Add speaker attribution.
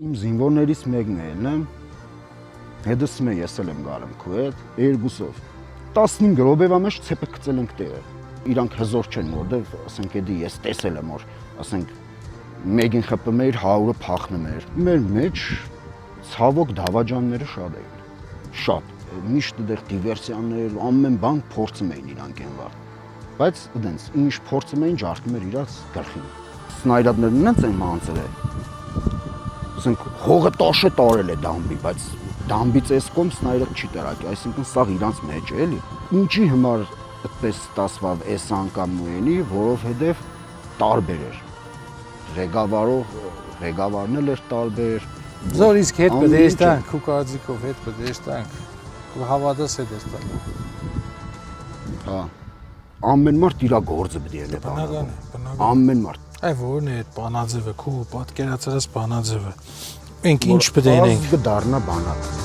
Speaker 1: Իմ զինվորներից մեկն է ելնեմ, հետս մե ես էլ եմ գալեմ քո հետ, երկուսով 15 րոպեվա մեջ ցեպը գցել ենք տեղը։ Իրանք հզոր չեն, որտեվ ասենք էդի ես տեսել եմ, որ ասենք մեկին խփում էր 100-ը փախնում էր։ Մեր մեջ ցավոք դավաճանները շատ էին։ Շատ։ Միշտ այդեղ դիվերսիաներ, ամեն բան փորձում էին իրանք այնվա։ Բայց այդենց ինչ փորձում էին, ջարդում էր իրաց գլխին։ Սնայրատներն այնց են մանցել է։ Ասենք հողը տաշը տարել է դամբի, բայց դամբից էս կողմ սնայրատ չի տարակի, այսինքն սաղ իրանց մեջ է էլի։ Ինչի համար այդպես ստացվավ այս անգամ նույնի, որովհետև տարբեր էր։ Ղեկավարն էլ էր տարբեր։
Speaker 2: Զոր իսկ հետ բդեստանք, ու կարծիքով հետ բդեստանք, ու հավատաս հետ էստան։
Speaker 1: Հա, ամեն մարդ իրա գործը պիտի է
Speaker 2: բնական է։
Speaker 1: Ամեն մարդ։
Speaker 2: Այ որն է այդ բանաձևը, քո պատկերացրած բանաձևը։ Մենք ինչ պետք է անենք։
Speaker 1: Կդառնա բանակ։